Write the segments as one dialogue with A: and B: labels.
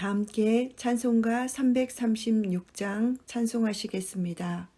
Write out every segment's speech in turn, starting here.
A: 다 함께 찬송가 336장 찬송하시겠습니다.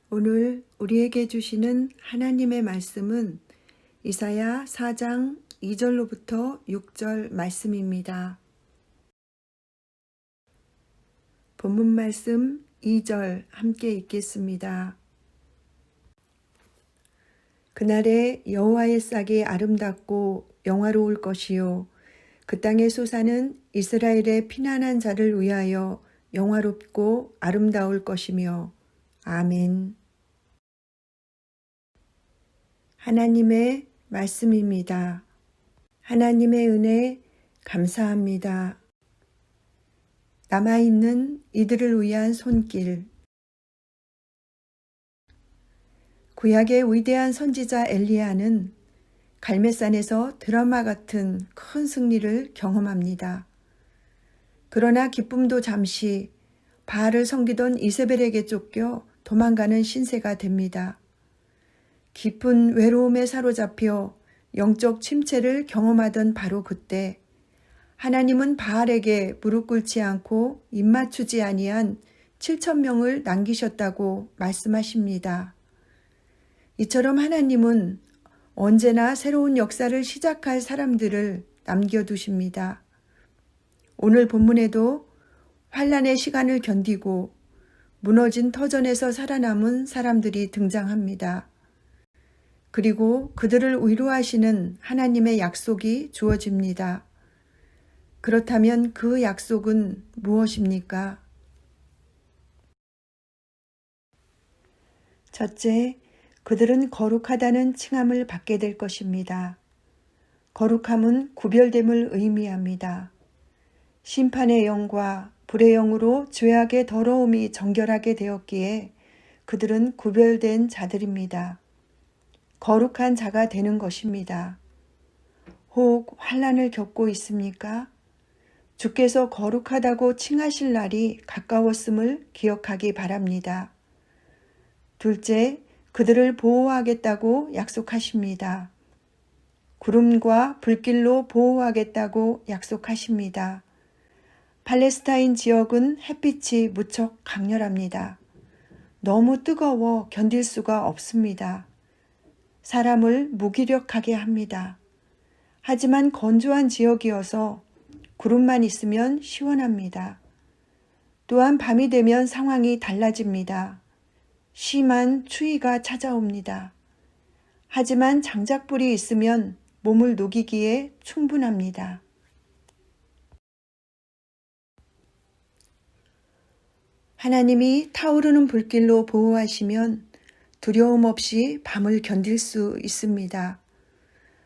A: 오늘 우리에게 주시는 하나님의 말씀은 이사야 4장 2절로부터 6절 말씀입니다. 본문 말씀 2절 함께 읽겠습니다. 그날에 여호와의 싹이 아름답고 영화로울 것이요 그 땅의 소사는 이스라엘의 피난한 자를 위하여 영화롭고 아름다울 것이며 아멘. 하나님의 말씀입니다. 하나님의 은혜 감사합니다. 남아있는 이들을 위한 손길. 구약의 위대한 선지자 엘리야는 갈멜산에서 드라마 같은 큰 승리를 경험합니다. 그러나 기쁨도 잠시 바알을 섬기던 이세벨에게 쫓겨 도망가는 신세가 됩니다. 깊은 외로움에 사로잡혀 영적 침체를 경험하던 바로 그때 하나님은 바알에게 무릎 꿇지 않고 입맞추지 아니한 7,000명을 남기셨다고 말씀하십니다. 이처럼 하나님은 언제나 새로운 역사를 시작할 사람들을 남겨두십니다. 오늘 본문에도 환난의 시간을 견디고 무너진 터전에서 살아남은 사람들이 등장합니다. 그리고 그들을 위로하시는 하나님의 약속이 주어집니다. 그렇다면 그 약속은 무엇입니까? 첫째, 그들은 거룩하다는 칭함을 받게 될 것입니다. 거룩함은 구별됨을 의미합니다. 심판의 영과 불의 영으로 죄악의 더러움이 정결하게 되었기에 그들은 구별된 자들입니다. 거룩한 자가 되는 것입니다. 혹 환난을 겪고 있습니까? 주께서 거룩하다고 칭하실 날이 가까웠음을 기억하기 바랍니다. 둘째, 그들을 보호하겠다고 약속하십니다. 구름과 불길로 보호하겠다고 약속하십니다. 팔레스타인 지역은 햇빛이 무척 강렬합니다. 너무 뜨거워 견딜 수가 없습니다. 사람을 무기력하게 합니다. 하지만 건조한 지역이어서 구름만 있으면 시원합니다. 또한 밤이 되면 상황이 달라집니다. 심한 추위가 찾아옵니다. 하지만 장작불이 있으면 몸을 녹이기에 충분합니다. 하나님이 타오르는 불길로 보호하시면 두려움 없이 밤을 견딜 수 있습니다.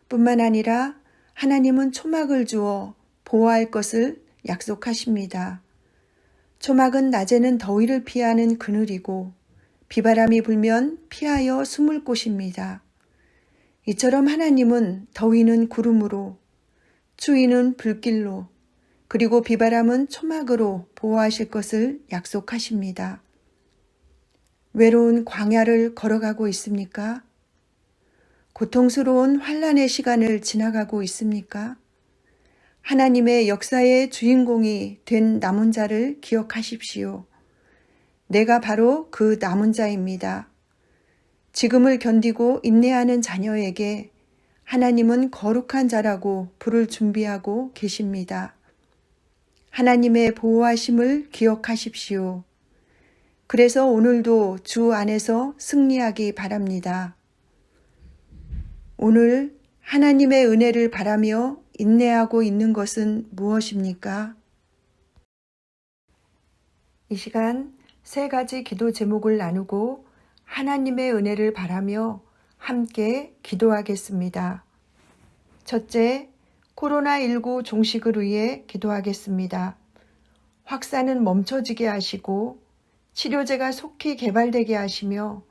A: 뿐만 아니라 하나님은 초막을 주어 보호할 것을 약속하십니다. 초막은 낮에는 더위를 피하는 그늘이고 비바람이 불면 피하여 숨을 곳입니다. 이처럼 하나님은 더위는 구름으로, 추위는 불길로, 그리고 비바람은 초막으로 보호하실 것을 약속하십니다. 외로운 광야를 걸어가고 있습니까? 고통스러운 환난의 시간을 지나가고 있습니까? 하나님의 역사의 주인공이 된 남은 자를 기억하십시오. 내가 바로 그 남은 자입니다. 지금을 견디고 인내하는 자녀에게 하나님은 거룩한 자라고 부를 준비하고 계십니다. 하나님의 보호하심을 기억하십시오. 그래서 오늘도 주 안에서 승리하기 바랍니다. 오늘 하나님의 은혜를 바라며 인내하고 있는 것은 무엇입니까? 이 시간 3가지 기도 제목을 나누고 하나님의 은혜를 바라며 함께 기도하겠습니다. 첫째, 코로나19 종식을 위해 기도하겠습니다. 확산은 멈춰지게 하시고 치료제가 속히 개발되게 하시며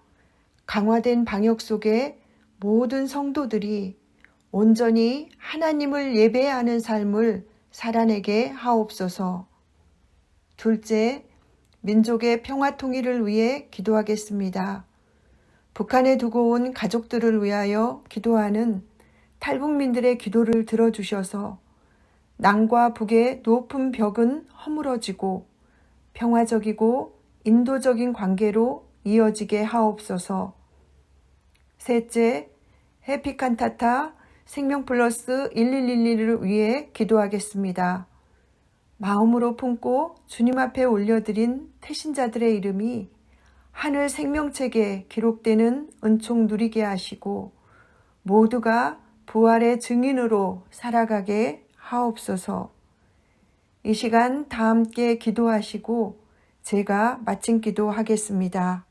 A: 강화된 방역 속에 모든 성도들이 온전히 하나님을 예배하는 삶을 살아내게 하옵소서. 둘째, 민족의 평화 통일을 위해 기도하겠습니다. 북한에 두고 온 가족들을 위하여 기도하는 탈북민들의 기도를 들어주셔서 남과 북의 높은 벽은 허물어지고 평화적이고 인도적인 관계로 이어지게 하옵소서. 셋째, 해피칸타타 생명플러스 1111을 위해 기도하겠습니다. 마음으로 품고 주님 앞에 올려드린 태신자들의 이름이 하늘 생명책에 기록되는 은총 누리게 하시고 모두가 부활의 증인으로 살아가게 하옵소서. 이 시간 다 함께 기도하시고 제가 마친 기도하겠습니다.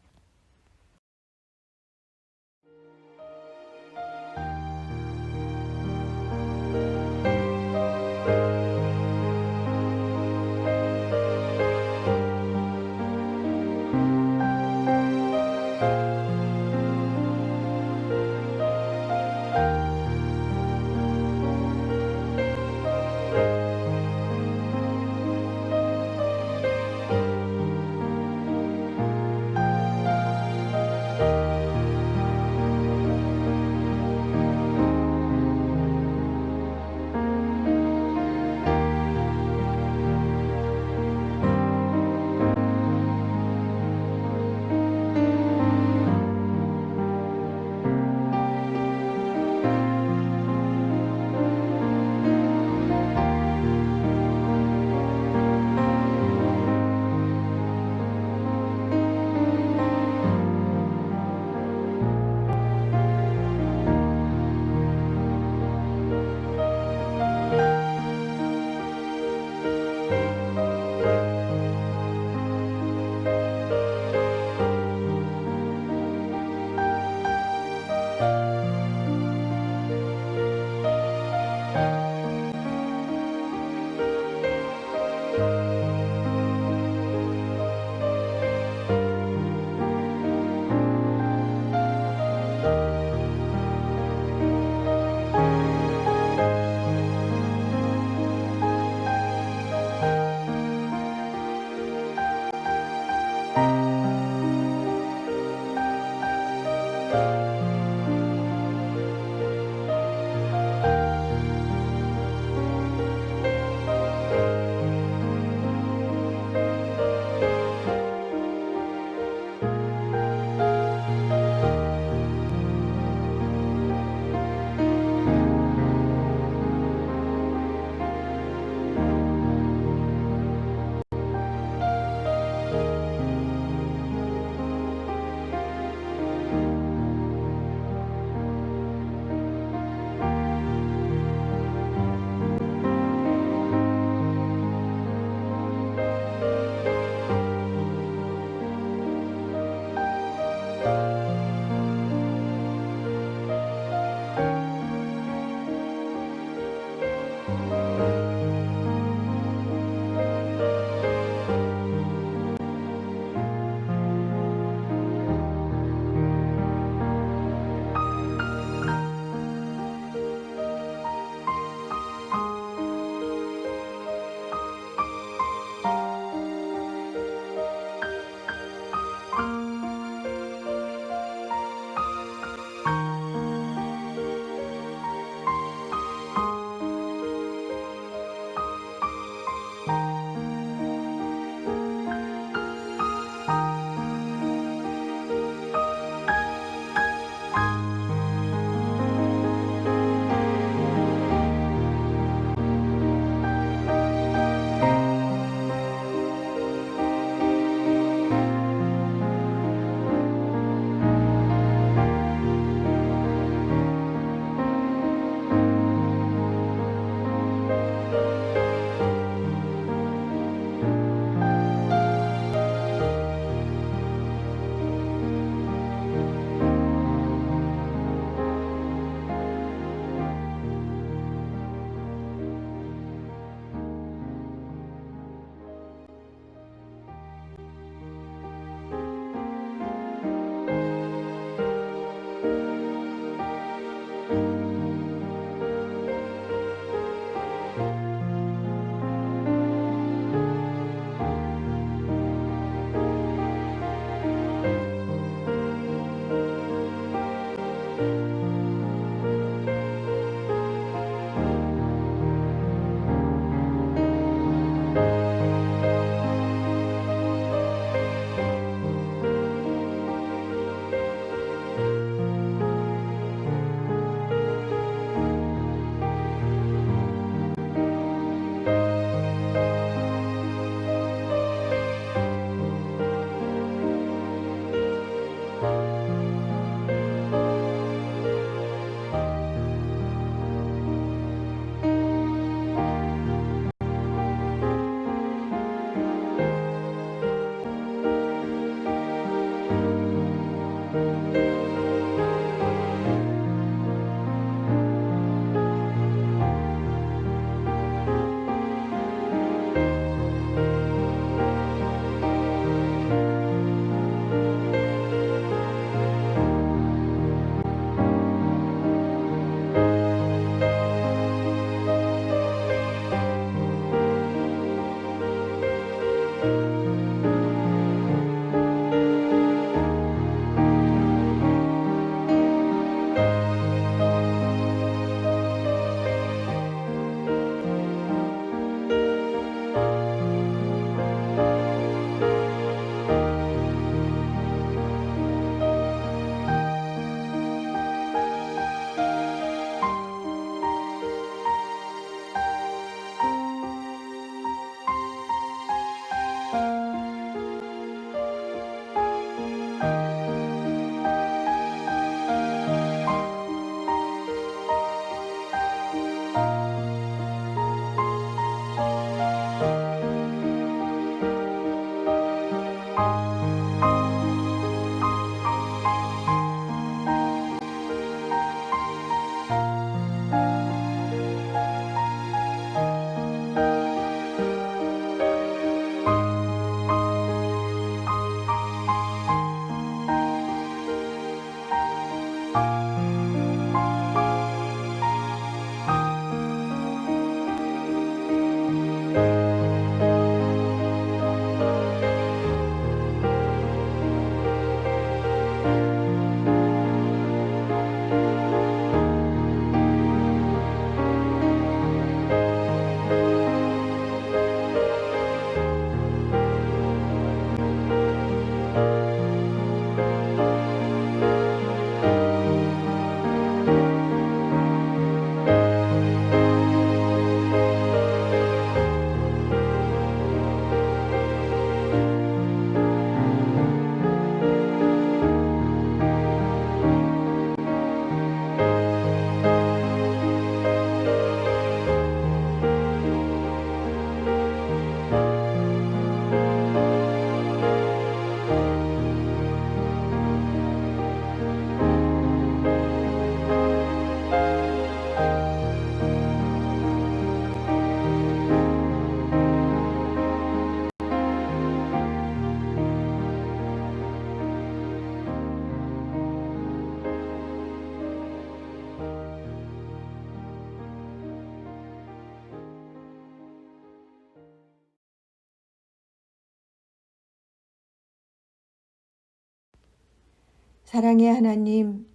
A: 사랑의 하나님,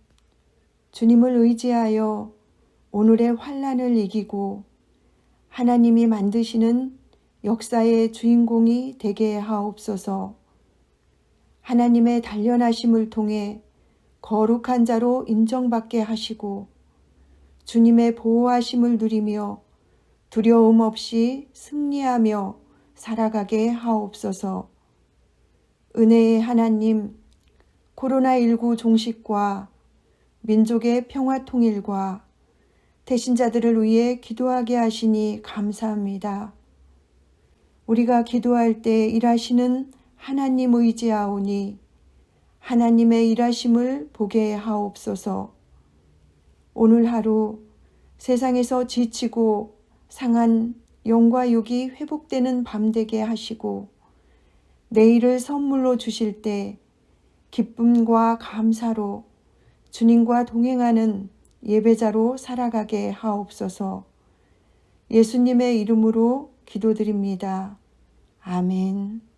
A: 주님을 의지하여 오늘의 환난을 이기고 하나님이 만드시는 역사의 주인공이 되게 하옵소서. 하나님의 단련하심을 통해 거룩한 자로 인정받게 하시고 주님의 보호하심을 누리며 두려움 없이 승리하며 살아가게 하옵소서. 은혜의 하나님, 코로나19 종식과 민족의 평화 통일과 태신자들을 위해 기도하게 하시니 감사합니다. 우리가 기도할 때 일하시는 하나님 의지하오니 하나님의 일하심을 보게 하옵소서. 오늘 하루 세상에서 지치고 상한 영과 육이 회복되는 밤 되게 하시고 내일을 선물로 주실 때 기쁨과 감사로 주님과 동행하는 예배자로 살아가게 하옵소서. 예수님의 이름으로 기도드립니다. 아멘.